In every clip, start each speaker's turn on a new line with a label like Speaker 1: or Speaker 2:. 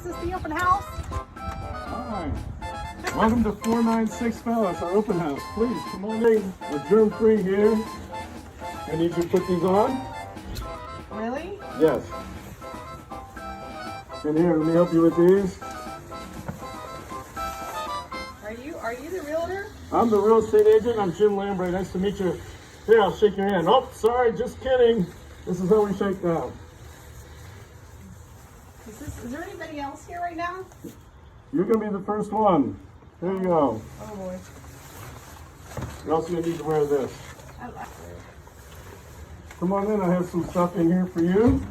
Speaker 1: Is this the open house?
Speaker 2: Hi. Welcome to 496 Palace, our open house. Please come on in. We're germ-free here. I need you to put these on.
Speaker 1: Really?
Speaker 2: Yes. And here, let me help you with these.
Speaker 1: Are you the realtor?
Speaker 2: I'm the real estate agent. I'm Jim Lambre. Nice to meet you. Here, I'll shake your hand. Oh, sorry, just kidding. This is how we shake down.
Speaker 1: Is there anybody else here right now?
Speaker 2: You're going to be the first one. There you go.
Speaker 1: Oh boy.
Speaker 2: You're also going to need to wear this.
Speaker 1: I like
Speaker 2: Come on in. I have some stuff in here for you.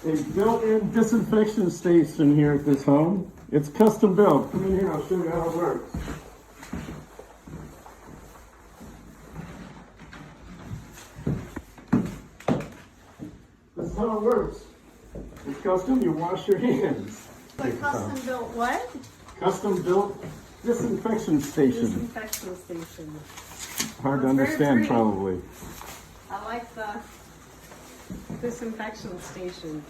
Speaker 2: A built-in disinfection station here at this home. It's custom built. Come in here. I'll show you how it works. This is how it works. It's custom. You wash your hands.
Speaker 1: a custom built what?
Speaker 2: Custom built disinfection station.
Speaker 1: Disinfection station.
Speaker 2: Hard to
Speaker 1: That's very
Speaker 2: understand,
Speaker 1: pretty.
Speaker 2: probably.
Speaker 1: I like the disinfection station.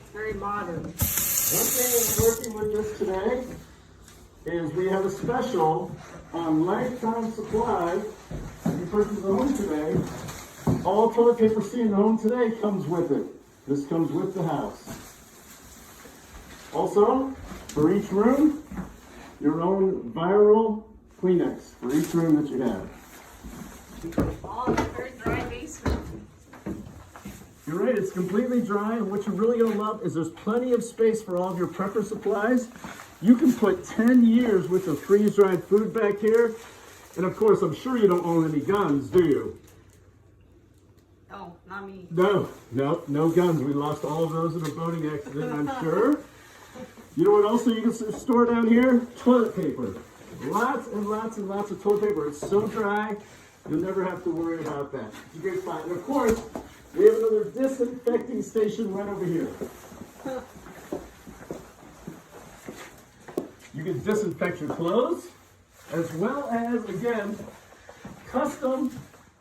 Speaker 1: It's very modern.
Speaker 2: One thing we're working with this today is we have a special on lifetime supply. If you purchase a home today, all toilet paper seen in the home today comes with it. This comes with the house. Also, for each room, your own viral Kleenex for each room that you have.
Speaker 1: Oh, it's a very dry basement.
Speaker 2: You're right, it's completely dry, and what you're really gonna love is there's plenty of space for all of your prepper supplies. You can put 10 years worth of freeze-dried food back here. And of course, I'm sure you don't own any guns, do you?
Speaker 1: Oh, not me.
Speaker 2: No guns. We lost all of those in a boating accident, I'm sure. You know what else you can store down here? Toilet paper. Lots and lots and lots of toilet paper. It's so dry, you'll never have to worry about that. It's a great spot. And of course, we have another disinfecting station right over here. You can disinfect your clothes, as well as, again, custom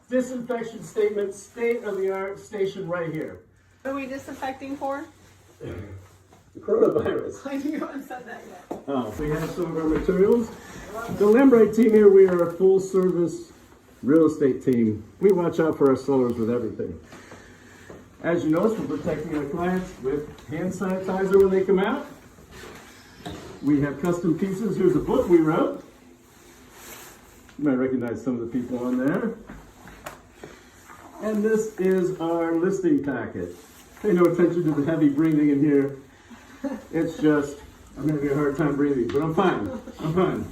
Speaker 2: disinfection statement, state-of-the-art station right here.
Speaker 1: What are we disinfecting for?
Speaker 2: The coronavirus.
Speaker 1: You haven't said that yet.
Speaker 2: Oh, so you have some of our materials. The Lambright team here, we are a full-service real estate team. We watch out for our sellers with everything. As you notice, we're protecting our clients with hand sanitizer when they come out. We have custom pieces. Here's a book we wrote. You might recognize some of the people on there. And this is our listing packet. Pay no attention to the heavy breathing in here. It's just, I'm going to have a hard time breathing, but I'm fine. I'm fine.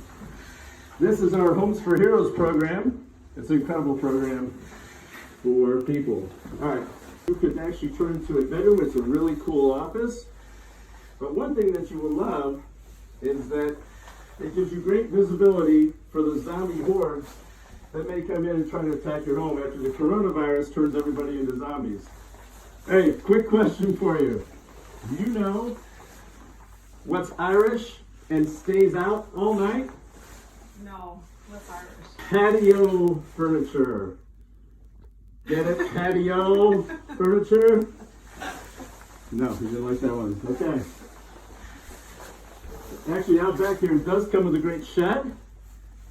Speaker 2: This is our Homes for Heroes program. It's an incredible program for people. All right. You could actually turn into a bedroom. It's a really cool office. But one thing that you will love is that it gives you great visibility for the zombie hordes that may come in and try to attack your home after the coronavirus turns everybody into zombies. Hey, quick question for you. Do you know what's Irish and stays out all night?
Speaker 1: No, what's Irish?
Speaker 2: Patio furniture. Get it? Patio furniture? No, you didn't like that one. Okay. Actually, out back here, it does come with a great shed.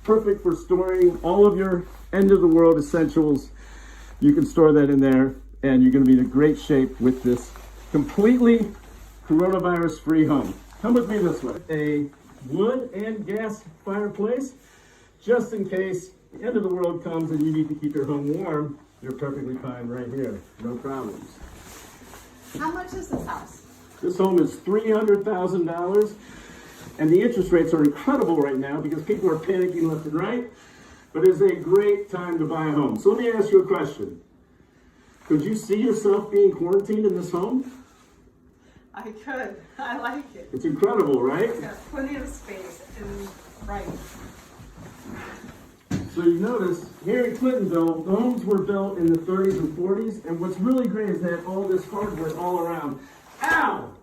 Speaker 2: Perfect for storing all of your end-of-the-world essentials. You can store that in there, and you're going to be in great shape with this completely coronavirus-free home. Come with me this way. A wood and gas fireplace, just in case the end of the world comes and you need to keep your home warm. You're perfectly fine right here. No problems.
Speaker 1: How much is this house?
Speaker 2: This home is $300,000. And the interest rates are incredible right now because people are panicking left and right. But it's a great time to buy a home. So let me ask you a question. Could you see yourself being quarantined in this home?
Speaker 1: I could. I like it.
Speaker 2: It's incredible, right?
Speaker 1: It's got plenty of space and right.
Speaker 2: So you notice, here in Clintonville, the homes were built in the 30s and 40s. And what's really great is they have all this hardwood all around. Ow!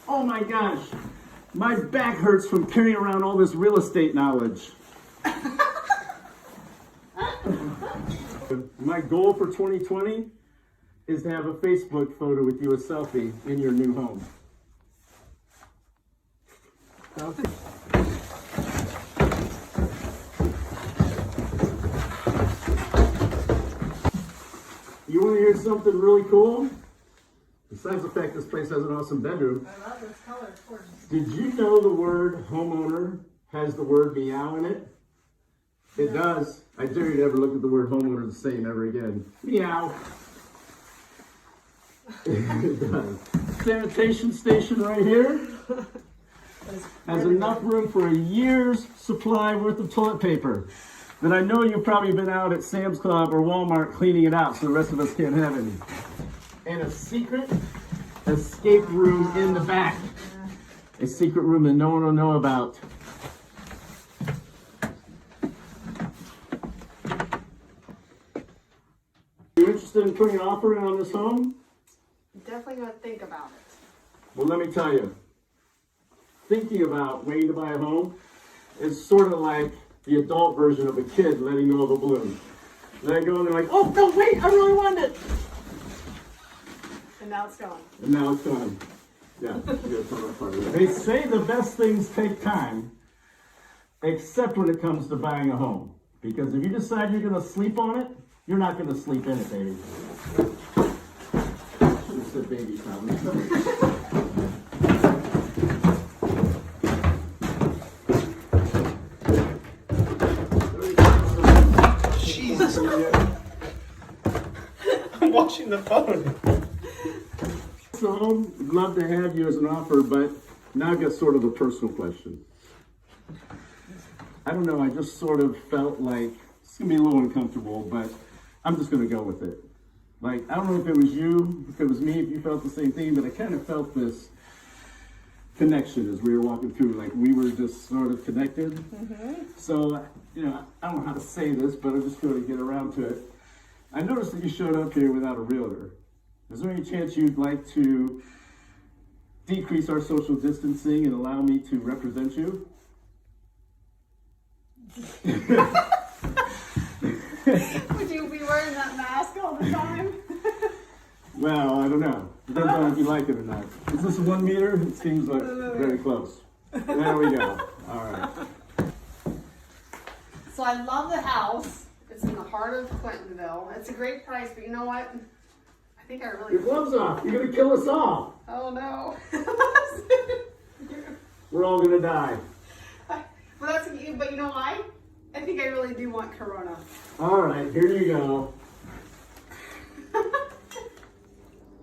Speaker 2: Oh my gosh. My back hurts from carrying around all this real estate knowledge. My goal for 2020 is to have a Facebook photo with you, a selfie, in your new home. Okay. You want to hear something really cool? Besides the fact this place has an awesome bedroom,
Speaker 1: I love this color, of course.
Speaker 2: did you know the word homeowner has the word meow in it? It does. I dare you to ever look at the word homeowner the same ever again. Meow. It does. Sanitation station right here has enough room for a year's supply worth of toilet paper. Then I know you've probably been out at Sam's Club or Walmart cleaning it out so the rest of us can't have any. And a secret escape room in the back. A secret room that no one will know about. You interested in putting an offer in on this home?
Speaker 1: Definitely gonna think about it.
Speaker 2: Well, let me tell you, thinking about waiting to buy a home is sort of like the adult version of a kid letting go of a balloon. Let it go and they're like, oh, no, wait, I really want it.
Speaker 1: And now it's gone.
Speaker 2: And now it's gone. Yeah, they say the best things take time, except when it comes to buying a home. Because if you decide you're going to sleep on it, you're not going to sleep in it, baby. Should have said baby, probably.
Speaker 3: Jesus. I'm watching the phone.
Speaker 2: So, I'd love to have you as an offer, but now I've got sort of a personal question. I don't know, I just sort of felt like it's going to be a little uncomfortable, but I'm just going to go with it. Like, I don't know if it was you, if it was me, if you felt the same thing, but I kind of felt this connection as we were walking through, like we were just sort of connected. Mm-hmm. So, you know, I don't know how to say this, but I'm just going to get around to it. I noticed that you showed up here without a realtor. Is there any chance you'd like to decrease our social distancing and allow me to represent you?
Speaker 1: Would you be wearing that mask all the time?
Speaker 2: Well, I don't know. Depends on if you like it or not. Is this 1 meter? It seems like very close. There we go. All right.
Speaker 1: So I love the house. It's in the heart of Clintonville. It's a great price, but you know what? I think I really...
Speaker 2: Your gloves off. You're going to kill us all.
Speaker 1: Oh no.
Speaker 2: We're all going to die.
Speaker 1: Well, but you know why? I think I really do want Corona.
Speaker 2: All right, here you go.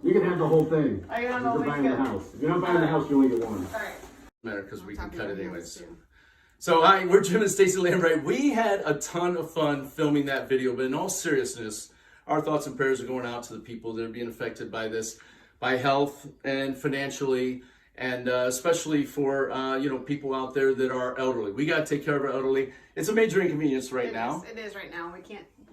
Speaker 2: You can have the whole thing.
Speaker 1: I got
Speaker 2: You're
Speaker 1: no
Speaker 2: buying the house. If you're not buying the house, you only get one.
Speaker 1: All right.
Speaker 3: Matter because we can cut it anyways.
Speaker 1: Too.
Speaker 3: So hi, we're Jim and Stacy Lambright. We had a ton of fun filming that video, but in all seriousness, our thoughts and prayers are going out to the people that are being affected by this, by health and financially, and especially for people out there that are elderly. We got to take care of our elderly. It's a major inconvenience right now.
Speaker 1: It is right now. We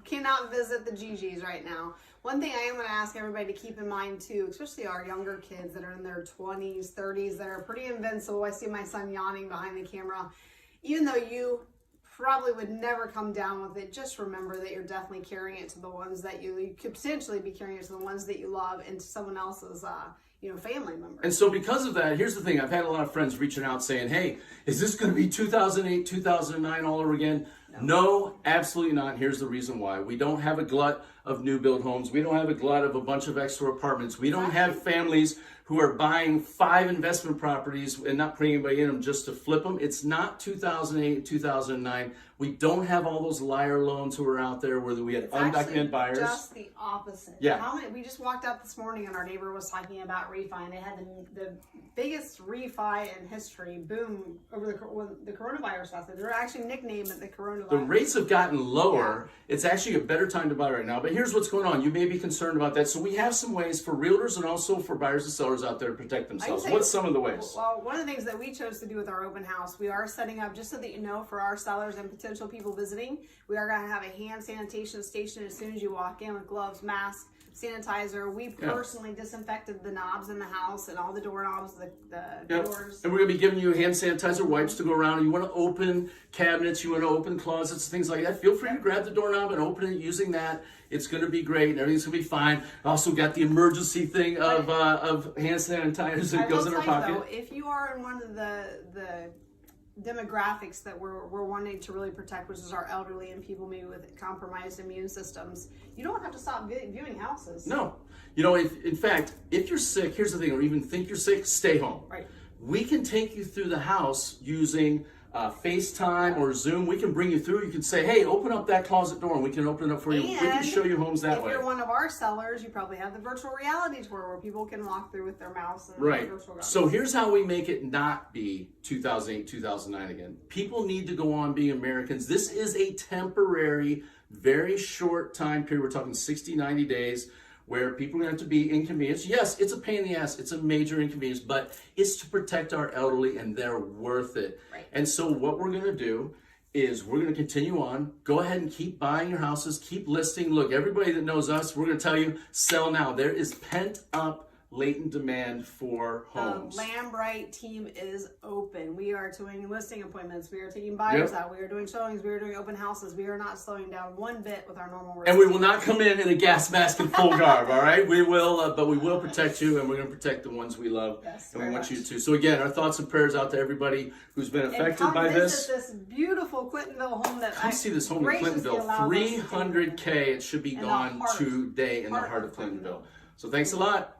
Speaker 1: cannot visit the GGs right now. One thing I am going to ask everybody to keep in mind too, especially our younger kids that are in their 20s, 30s, that are pretty invincible. I see my son yawning behind the camera. Even though you probably would never come down with it, just remember that you're definitely carrying it to the ones that you could potentially be carrying it to the ones that you love and to someone else's family members.
Speaker 3: And so because of that, here's the thing. I've had a lot of friends reaching out saying, hey, is this going to be 2008, 2009 all over again? No, absolutely not. Here's the reason why. We don't have a glut of new build homes. We don't have a glut of a bunch of extra apartments. We don't have families who are buying 5 investment properties and not putting anybody in them just to flip them. It's not 2008, 2009. We don't have all those liar loans who are out there where we had undocumented buyers.
Speaker 1: Just the opposite.
Speaker 3: Yeah.
Speaker 1: We just walked out this morning and our neighbor was talking about refi, and they had the biggest refi in history boom over the coronavirus last year. They're actually nicknamed it the coronavirus.
Speaker 3: The rates have gotten lower. Yeah. It's actually a better time to buy right now. But here's what's going on. You may be concerned about that. So we have some ways for realtors and also for buyers and sellers out there to protect themselves. What's some of the ways?
Speaker 1: Well, one of the things that we chose to do with our open house, we are setting up, just so that you know, for our sellers and potential people visiting, we are going to have a hand sanitation station as soon as you walk in with gloves, mask, sanitizer. We personally disinfected the knobs in the house and all the doorknobs, the doors.
Speaker 3: And we're going to be giving you hand sanitizer wipes to go around. You want to open cabinets, you want to open closets, things like that. Feel free to grab the doorknob and open it using that. It's going to be great and everything's going to be fine. Also got the emergency thing of hand sanitizer that goes in our pocket.
Speaker 1: Though, if you are in one of the demographics that we're wanting to really protect, which is our elderly and people maybe with compromised immune systems, you don't have to stop viewing houses.
Speaker 3: No. You know, in fact, if you're sick, here's the thing, or even think you're sick, stay home.
Speaker 1: Right.
Speaker 3: We can take you through the house using FaceTime or Zoom. We can bring you through. You can say, hey, open up that closet door, and we can open it up for you. We can show you homes that way.
Speaker 1: If you're one of our sellers, you probably have the virtual reality tour where people can walk through with their mouse. And
Speaker 3: right.
Speaker 1: Virtual
Speaker 3: So here's how we make it not be 2008, 2009 again. People need to go on being Americans. This is a temporary, very short time period. We're talking 60, 90 days. Where people are going to have to be inconvenienced. Yes, it's a pain in the ass. It's a major inconvenience, but it's to protect our elderly, and they're worth it.
Speaker 1: Right.
Speaker 3: And so what we're going to do is we're going to continue on. Go ahead and keep buying your houses. Keep listing. Look, everybody that knows us, we're going to tell you, sell now. There is pent up latent demand for homes.
Speaker 1: The Lambright team is open. We are doing listing appointments. We are taking buyers out. We are doing showings. We are doing open houses. We are not slowing down one bit with our normal.
Speaker 3: And we will not come in a gas mask and full garb. All right, we will, but we will protect you, and we're going to protect the ones we love.
Speaker 1: Yes,
Speaker 3: and we want you to. So again, our thoughts and prayers out to everybody who's been affected by this.
Speaker 1: This beautiful Clintonville home that
Speaker 3: I see this home in Clintonville. $300K. It should be gone today in the heart of Clintonville. So thanks a lot.